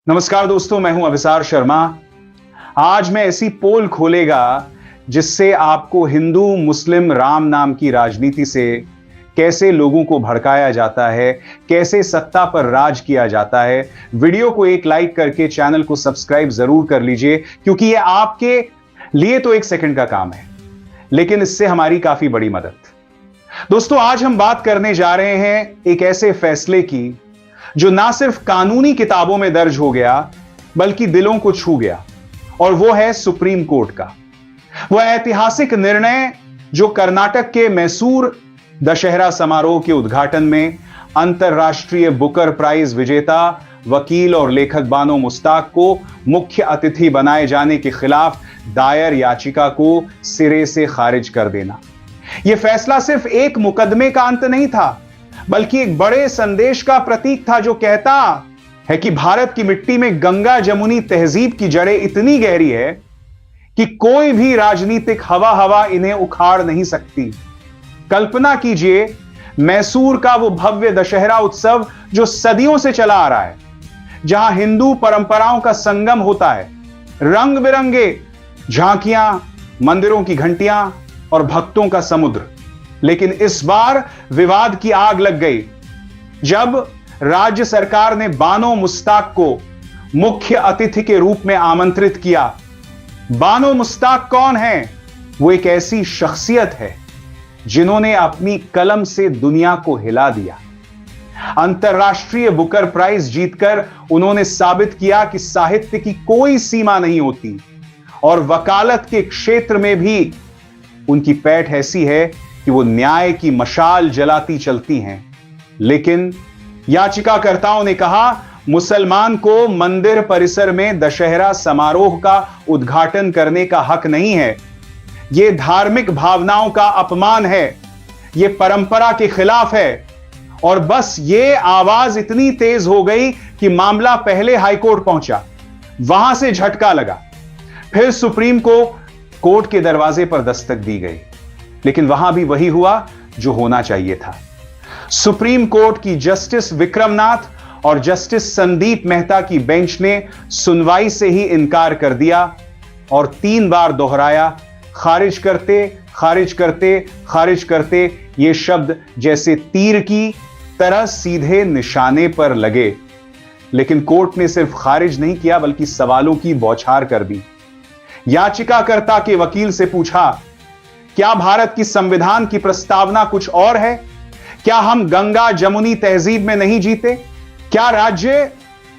नमस्कार दोस्तों, मैं हूं अभिसार शर्मा। आज मैं ऐसी पोल खोलेगा जिससे आपको हिंदू मुस्लिम राम नाम की राजनीति से कैसे लोगों को भड़काया जाता है, कैसे सत्ता पर राज किया जाता है। वीडियो को एक लाइक करके चैनल को सब्सक्राइब जरूर कर लीजिए, क्योंकि यह आपके लिए तो एक सेकंड का काम है, लेकिन इससे हमारी काफी बड़ी मदद। दोस्तों, आज हम बात करने जा रहे हैं एक ऐसे फैसले की जो ना सिर्फ कानूनी किताबों में दर्ज हो गया बल्कि दिलों को छू गया, और वो है सुप्रीम कोर्ट का वह ऐतिहासिक निर्णय जो कर्नाटक के मैसूर दशहरा समारोह के उद्घाटन में अंतर्राष्ट्रीय बुकर प्राइज विजेता वकील और लेखक बानो मुश्ताक को मुख्य अतिथि बनाए जाने के खिलाफ दायर याचिका को सिरे से खारिज कर देना। यह फैसला सिर्फ एक मुकदमे का अंत नहीं था, बल्कि एक बड़े संदेश का प्रतीक था जो कहता है कि भारत की मिट्टी में गंगा जमुनी तहजीब की जड़ें इतनी गहरी है कि कोई भी राजनीतिक हवा इन्हें उखाड़ नहीं सकती। कल्पना कीजिए, मैसूर का वो भव्य दशहरा उत्सव जो सदियों से चला आ रहा है, जहां हिंदू परंपराओं का संगम होता है, रंग बिरंगे झांकियां, मंदिरों की घंटियां और भक्तों का समुद्र। लेकिन इस बार विवाद की आग लग गई जब राज्य सरकार ने बानो मुश्ताक को मुख्य अतिथि के रूप में आमंत्रित किया। बानो मुश्ताक कौन है? वो एक ऐसी शख्सियत है जिन्होंने अपनी कलम से दुनिया को हिला दिया। अंतर्राष्ट्रीय बुकर प्राइज जीतकर उन्होंने साबित किया कि साहित्य की कोई सीमा नहीं होती, और वकालत के क्षेत्र में भी उनकी पैठ ऐसी है कि वो न्याय की मशाल जलाती चलती हैं। लेकिन याचिकाकर्ताओं ने कहा, मुसलमान को मंदिर परिसर में दशहरा समारोह का उद्घाटन करने का हक नहीं है। यह धार्मिक भावनाओं का अपमान है, यह परंपरा के खिलाफ है। और बस ये आवाज इतनी तेज हो गई कि मामला पहले हाईकोर्ट पहुंचा, वहां से झटका लगा, फिर सुप्रीम कोर्ट के दरवाजे पर दस्तक दी गई। लेकिन वहां भी वही हुआ जो होना चाहिए था। सुप्रीम कोर्ट की जस्टिस विक्रमनाथ और जस्टिस संदीप मेहता की बेंच ने सुनवाई से ही इनकार कर दिया और 3 बार दोहराया, खारिज करते खारिज करते खारिज करते। ये शब्द जैसे तीर की तरह सीधे निशाने पर लगे। लेकिन कोर्ट ने सिर्फ खारिज नहीं किया, बल्कि सवालों की बौछार कर दी। याचिकाकर्ता के वकील से पूछा, क्या भारत की संविधान की प्रस्तावना कुछ और है? क्या हम गंगा जमुनी तहजीब में नहीं जीते? क्या राज्य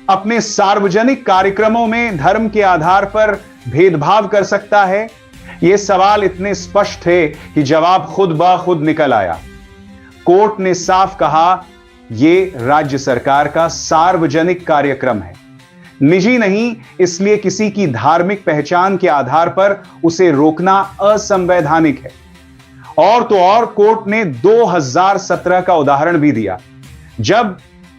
अपने सार्वजनिक कार्यक्रमों में धर्म के आधार पर भेदभाव कर सकता है? ये सवाल इतने स्पष्ट थे कि जवाब खुद ब खुद निकल आया। कोर्ट ने साफ कहा, यह राज्य सरकार का सार्वजनिक कार्यक्रम है, निजी नहीं। इसलिए किसी की धार्मिक पहचान के आधार पर उसे रोकना असंवैधानिक है। और तो और, कोर्ट ने 2017 का उदाहरण भी दिया, जब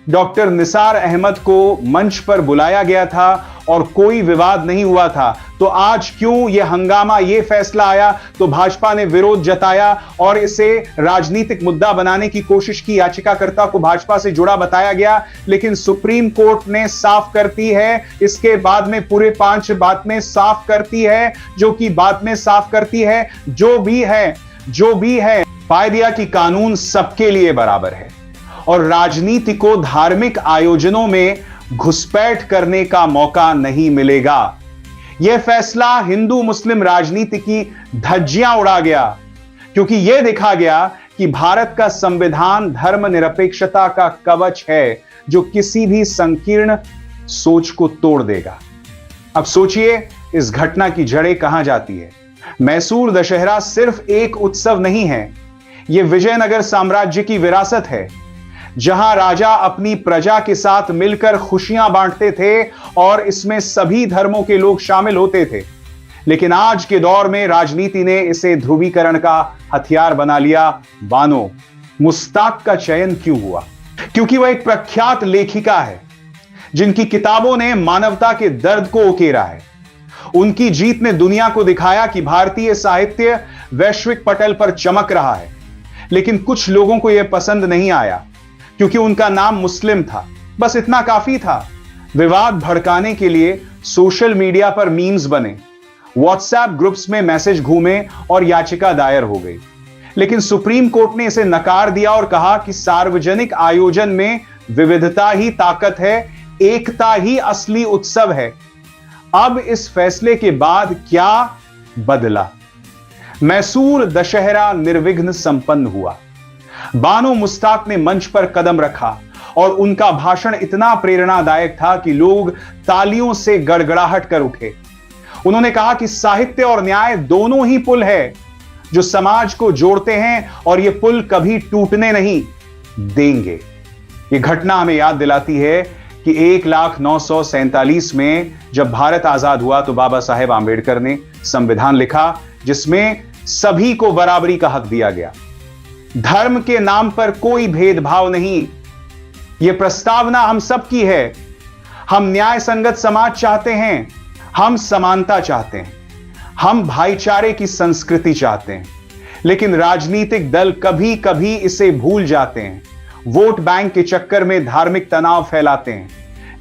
डॉक्टर निसार अहमद को मंच पर बुलाया गया था और कोई विवाद नहीं हुआ था। तो आज क्यों यह हंगामा, यह फैसला आया? तो भाजपा ने विरोध जताया और इसे राजनीतिक मुद्दा बनाने की कोशिश की। याचिकाकर्ता को भाजपा से जुड़ा बताया गया, लेकिन सुप्रीम कोर्ट ने साफ करती है, इसके बाद में पूरे 5 बात में साफ करती है, जो कि बाद में साफ करती है, जो भी है पाया दिया कि कानून सबके लिए बराबर है और राजनीति को धार्मिक आयोजनों में घुसपैठ करने का मौका नहीं मिलेगा। यह फैसला हिंदू मुस्लिम राजनीति की धज्जियां उड़ा गया, क्योंकि यह देखा गया कि भारत का संविधान धर्मनिरपेक्षता का कवच है जो किसी भी संकीर्ण सोच को तोड़ देगा। अब सोचिए, इस घटना की जड़ें कहां जाती है। मैसूर दशहरा सिर्फ एक उत्सव नहीं है, यह विजयनगर साम्राज्य की विरासत है, जहां राजा अपनी प्रजा के साथ मिलकर खुशियां बांटते थे और इसमें सभी धर्मों के लोग शामिल होते थे। लेकिन आज के दौर में राजनीति ने इसे ध्रुवीकरण का हथियार बना लिया। बानो मुश्ताक का चयन क्यों हुआ? क्योंकि वह एक प्रख्यात लेखिका है जिनकी किताबों ने मानवता के दर्द को उकेरा है। उनकी जीत ने दुनिया को दिखाया कि भारतीय साहित्य वैश्विक पटल पर चमक रहा है। लेकिन कुछ लोगों को यह पसंद नहीं आया क्योंकि उनका नाम मुस्लिम था। बस इतना काफी था। विवाद भड़काने के लिए सोशल मीडिया पर मीम्स बने, व्हाट्सएप ग्रुप्स में मैसेज घूमे और याचिका दायर हो गई। लेकिन सुप्रीम कोर्ट ने इसे नकार दिया और कहा कि सार्वजनिक आयोजन में विविधता ही ताकत है, एकता ही असली उत्सव है। अब इस फैसले के बाद क्या बदला? मैसूर दशहरा निर्विघ्न संपन्न हुआ। बानो मुश्ताक ने मंच पर कदम रखा और उनका भाषण इतना प्रेरणादायक था कि लोग तालियों से गड़गड़ाहट कर उठे। उन्होंने कहा कि साहित्य और न्याय दोनों ही पुल है जो समाज को जोड़ते हैं और ये पुल कभी टूटने नहीं देंगे। ये घटना हमें याद दिलाती है कि 1,09,47 में जब भारत आजाद हुआ तो बाबा साहेब आंबेडकर ने संविधान लिखा जिसमें सभी को बराबरी का हक दिया गया। धर्म के नाम पर कोई भेदभाव नहीं। यह प्रस्तावना हम सबकी है। हम न्याय संगत समाज चाहते हैं, हम समानता चाहते हैं, हम भाईचारे की संस्कृति चाहते हैं। लेकिन राजनीतिक दल कभी कभी इसे भूल जाते हैं, वोट बैंक के चक्कर में धार्मिक तनाव फैलाते हैं।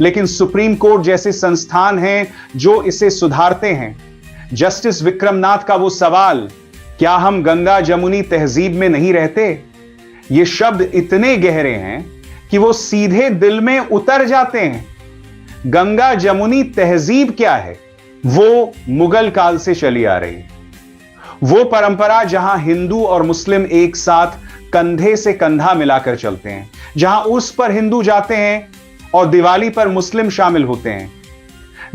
लेकिन सुप्रीम कोर्ट जैसे संस्थान हैं जो इसे सुधारते हैं। जस्टिस विक्रमनाथ का वो सवाल, क्या हम गंगा जमुनी तहजीब में नहीं रहते? ये शब्द इतने गहरे हैं कि वो सीधे दिल में उतर जाते हैं। गंगा जमुनी तहजीब क्या है? वो मुगल काल से चली आ रही है। वो परंपरा जहां हिंदू और मुस्लिम एक साथ कंधे से कंधा मिलाकर चलते हैं, जहां उर्स पर हिंदू जाते हैं और दिवाली पर मुस्लिम शामिल होते हैं,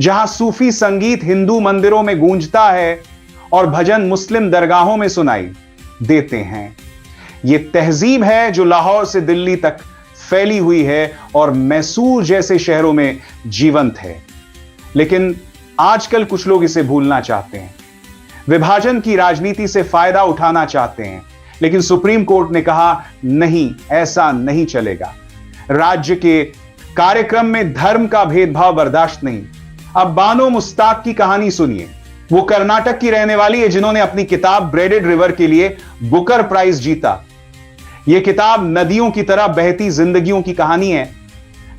जहां सूफी संगीत हिंदू मंदिरों में गूंजता है और भजन मुस्लिम दरगाहों में सुनाई देते हैं। यह तहजीब है जो लाहौर से दिल्ली तक फैली हुई है और मैसूर जैसे शहरों में जीवंत है। लेकिन आजकल कुछ लोग इसे भूलना चाहते हैं, विभाजन की राजनीति से फायदा उठाना चाहते हैं। लेकिन सुप्रीम कोर्ट ने कहा नहीं, ऐसा नहीं चलेगा। राज्य के कार्यक्रम में धर्म का भेदभाव बर्दाश्त नहीं। अब बानो मुश्ताक की कहानी सुनिए। वो कर्नाटक की रहने वाली है जिन्होंने अपनी किताब ब्रेडेड रिवर के लिए बुकर प्राइज जीता। यह किताब नदियों की तरह बहती जिंदगियों की कहानी है,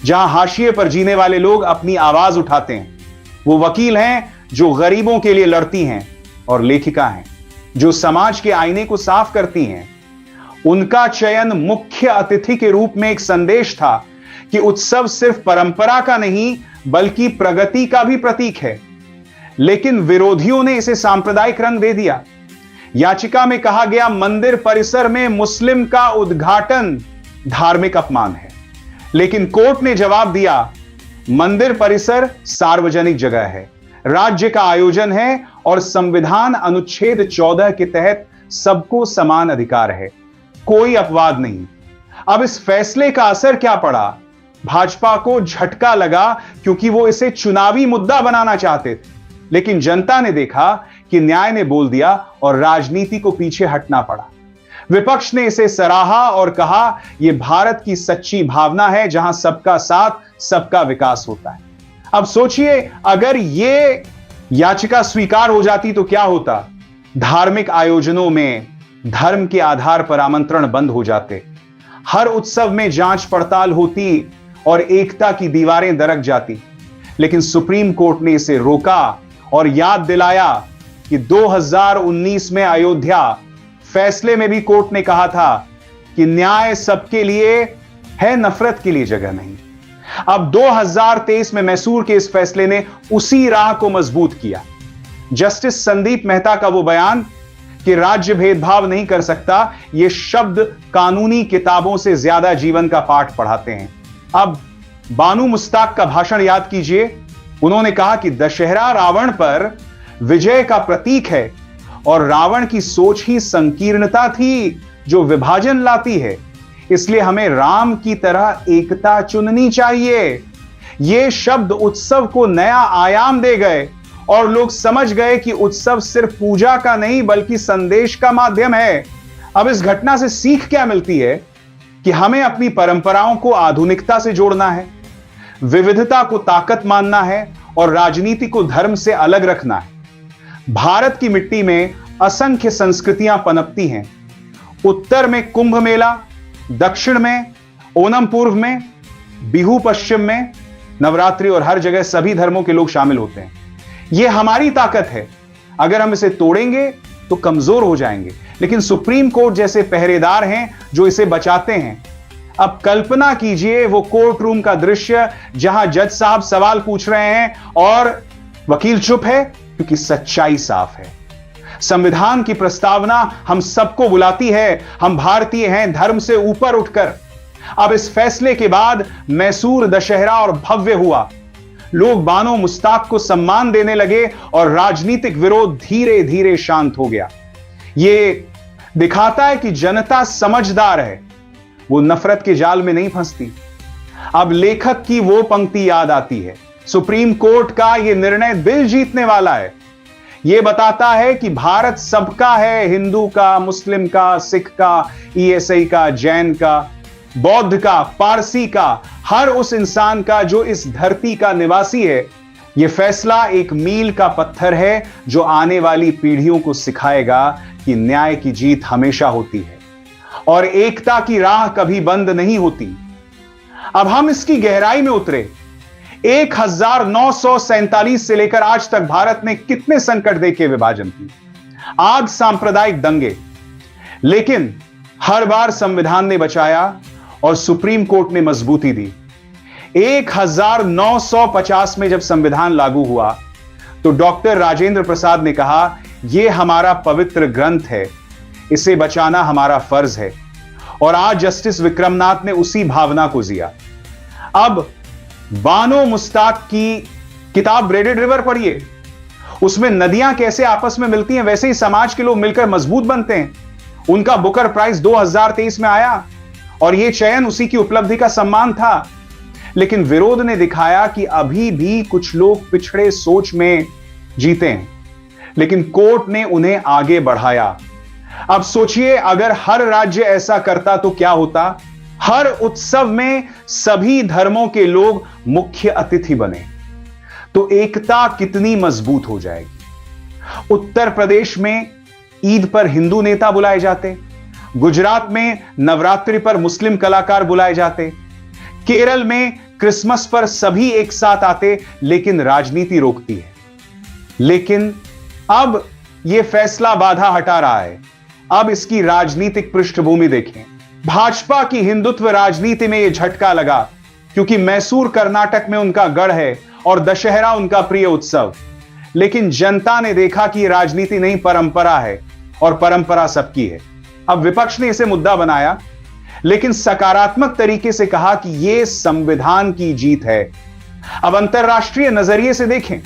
जहां हाशिए पर जीने वाले लोग अपनी आवाज उठाते हैं। वो वकील हैं जो गरीबों के लिए लड़ती हैं और लेखिका हैं जो समाज के आईने को साफ करती हैं। उनका चयन मुख्य अतिथि के रूप में एक संदेश था कि उत्सव सिर्फ परंपरा का नहीं बल्कि प्रगति का भी प्रतीक है। लेकिन विरोधियों ने इसे सांप्रदायिक रंग दे दिया। याचिका में कहा गया मंदिर परिसर में मुस्लिम का उद्घाटन धार्मिक अपमान है। लेकिन कोर्ट ने जवाब दिया, मंदिर परिसर सार्वजनिक जगह है, राज्य का आयोजन है और संविधान अनुच्छेद 14 के तहत सबको समान अधिकार है, कोई अपवाद नहीं। अब इस फैसले का असर क्या पड़ा? भाजपा को झटका लगा क्योंकि वो इसे चुनावी मुद्दा बनाना चाहते थे। लेकिन जनता ने देखा कि न्याय ने बोल दिया और राजनीति को पीछे हटना पड़ा। विपक्ष ने इसे सराहा और कहा यह भारत की सच्ची भावना है जहां सबका साथ सबका विकास होता है। अब सोचिए, अगर यह याचिका स्वीकार हो जाती तो क्या होता? धार्मिक आयोजनों में धर्म के आधार पर आमंत्रण बंद हो जाते, हर उत्सव में जांच पड़ताल होती और एकता की दीवारें दरक जाती। लेकिन सुप्रीम कोर्ट ने इसे रोका और याद दिलाया कि 2019 में अयोध्या फैसले में भी कोर्ट ने कहा था कि न्याय सबके लिए है, नफरत के लिए जगह नहीं। अब 2023 में मैसूर के इस फैसले ने उसी राह को मजबूत किया। जस्टिस संदीप मेहता का वो बयान कि राज्य भेदभाव नहीं कर सकता, ये शब्द कानूनी किताबों से ज्यादा जीवन का पाठ पढ़ाते हैं। अब बानो मुश्ताक का भाषण याद कीजिए। उन्होंने कहा कि दशहरा रावण पर विजय का प्रतीक है और रावण की सोच ही संकीर्णता थी जो विभाजन लाती है। इसलिए हमें राम की तरह एकता चुननी चाहिए। ये शब्द उत्सव को नया आयाम दे गए और लोग समझ गए कि उत्सव सिर्फ पूजा का नहीं बल्कि संदेश का माध्यम है। अब इस घटना से सीख क्या मिलती है कि हमें अपनी परंपराओं को आधुनिकता से जोड़ना है, विविधता को ताकत मानना है और राजनीति को धर्म से अलग रखना है। भारत की मिट्टी में असंख्य संस्कृतियां पनपती हैं। उत्तर में कुंभ मेला, दक्षिण में ओणम पूर्व में, बिहू पश्चिम में, नवरात्रि और हर जगह सभी धर्मों के लोग शामिल होते हैं। यह हमारी ताकत है, अगर हम इसे तोड़ेंगे तो कमजोर हो जाएंगे, लेकिन सुप्रीम कोर्ट जैसे पहरेदार हैं जो इसे बचाते हैं। अब कल्पना कीजिए वो कोर्ट रूम का दृश्य जहां जज साहब सवाल पूछ रहे हैं और वकील चुप है, क्योंकि सच्चाई साफ है। संविधान की प्रस्तावना हम सबको बुलाती है, हम भारतीय हैं धर्म से ऊपर उठकर। अब इस फैसले के बाद मैसूर दशहरा और भव्य हुआ, लोग बानो मुश्ताक को सम्मान देने लगे और राजनीतिक विरोध धीरे धीरे शांत हो गया। यह दिखाता है कि जनता समझदार है, वो नफरत के जाल में नहीं फंसती। अब लेखक की वो पंक्ति याद आती है, सुप्रीम कोर्ट का यह निर्णय दिल जीतने वाला है। यह बताता है कि भारत सबका है, हिंदू का, मुस्लिम का, सिख का, ईसाई का, जैन का, बौद्ध का, पारसी का, हर उस इंसान का जो इस धरती का निवासी है। यह फैसला एक मील का पत्थर है जो आने वाली पीढ़ियों को सिखाएगा कि न्याय की जीत हमेशा होती है और एकता की राह कभी बंद नहीं होती। अब हम इसकी गहराई में उतरे। 1947 से लेकर आज तक भारत ने कितने संकट देखे, विभाजन की आग, सांप्रदायिक दंगे, लेकिन हर बार संविधान ने बचाया और सुप्रीम कोर्ट ने मजबूती दी। 1950 में जब संविधान लागू हुआ तो डॉक्टर राजेंद्र प्रसाद ने कहा, यह हमारा पवित्र ग्रंथ है, इसे बचाना हमारा फर्ज है। और आज जस्टिस विक्रमनाथ ने उसी भावना को जिया। अब बानो मुश्ताक की किताब ब्रेडेड रिवर पढ़िए, उसमें नदियां कैसे आपस में मिलती हैं, वैसे ही समाज के लोग मिलकर मजबूत बनते हैं। उनका बुकर प्राइज 2023 में आया और यह चयन उसी की उपलब्धि का सम्मान था। लेकिन विरोध ने दिखाया कि अभी भी कुछ लोग पिछड़े सोच में जीते हैं, लेकिन कोर्ट ने उन्हें आगे बढ़ाया। अब सोचिए, अगर हर राज्य ऐसा करता तो क्या होता? हर उत्सव में सभी धर्मों के लोग मुख्य अतिथि बने तो एकता कितनी मजबूत हो जाएगी। उत्तर प्रदेश में ईद पर हिंदू नेता बुलाए जाते, गुजरात में नवरात्रि पर मुस्लिम कलाकार बुलाए जाते, केरल में क्रिसमस पर सभी एक साथ आते, लेकिन राजनीति रोकती है। लेकिन अब यह फैसला बाधा हटा रहा है। अब इसकी राजनीतिक पृष्ठभूमि देखें। भाजपा की हिंदुत्व राजनीति में यह झटका लगा क्योंकि मैसूर कर्नाटक में उनका गढ़ है और दशहरा उनका प्रिय उत्सव। लेकिन जनता ने देखा कि यह राजनीति नहीं, परंपरा है और परंपरा सबकी है। अब विपक्ष ने इसे मुद्दा बनाया, लेकिन सकारात्मक तरीके से कहा कि यह संविधान की जीत है। अब अंतरराष्ट्रीय नजरिए से देखें,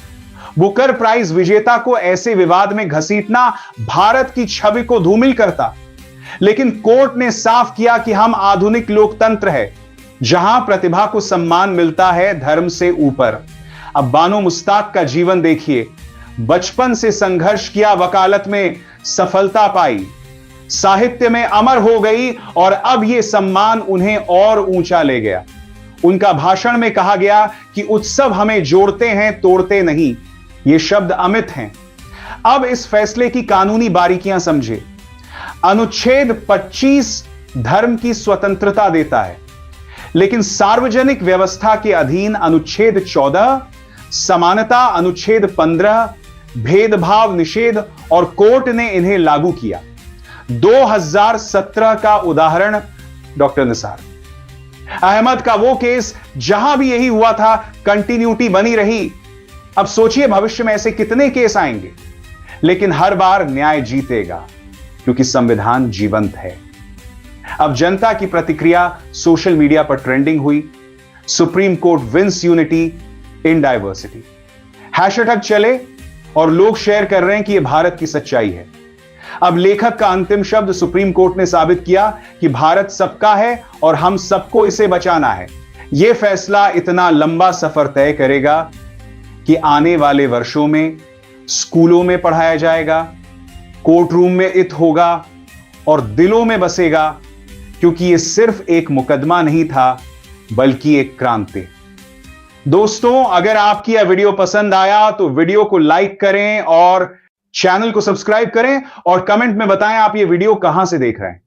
बुकर प्राइज विजेता को ऐसे विवाद में घसीटना भारत की छवि को धूमिल करता। लेकिन कोर्ट ने साफ किया कि हम आधुनिक लोकतंत्र है जहां प्रतिभा को सम्मान मिलता है धर्म से ऊपर। अब बानो मुश्ताक का जीवन देखिए, बचपन से संघर्ष किया, वकालत में सफलता पाई, साहित्य में अमर हो गई और अब यह सम्मान उन्हें और ऊंचा ले गया। उनका भाषण में कहा गया कि उत्सव हमें जोड़ते हैं, तोड़ते नहीं। ये शब्द अमित हैं। अब इस फैसले की कानूनी बारीकियां समझे। अनुच्छेद 25 धर्म की स्वतंत्रता देता है, लेकिन सार्वजनिक व्यवस्था के अधीन अनुच्छेद 14 समानता, अनुच्छेद 15 भेदभाव निषेध, और कोर्ट ने इन्हें लागू किया। 2017 का उदाहरण डॉक्टर निसार अहमद का वो केस, जहां भी यही हुआ था, कंटिन्यूटी बनी रही। अब सोचिए भविष्य में ऐसे कितने केस आएंगे, लेकिन हर बार न्याय जीतेगा क्योंकि संविधान जीवंत है। अब जनता की प्रतिक्रिया सोशल मीडिया पर ट्रेंडिंग हुई। Supreme Court wins unity in diversity hashtag चले और लोग शेयर कर रहे हैं कि यह भारत की सच्चाई है। अब लेखक का अंतिम शब्द, सुप्रीम कोर्ट ने साबित किया कि भारत सबका है और हम सबको इसे बचाना है। यह फैसला इतना लंबा सफर तय करेगा कि आने वाले वर्षों में स्कूलों में पढ़ाया जाएगा, कोर्ट रूम में इत होगा और दिलों में बसेगा, क्योंकि यह सिर्फ एक मुकदमा नहीं था बल्कि एक क्रांति। दोस्तों, अगर आपकी यह वीडियो पसंद आया तो वीडियो को लाइक करें और चैनल को सब्सक्राइब करें और कमेंट में बताएं आप ये वीडियो कहां से देख रहे हैं।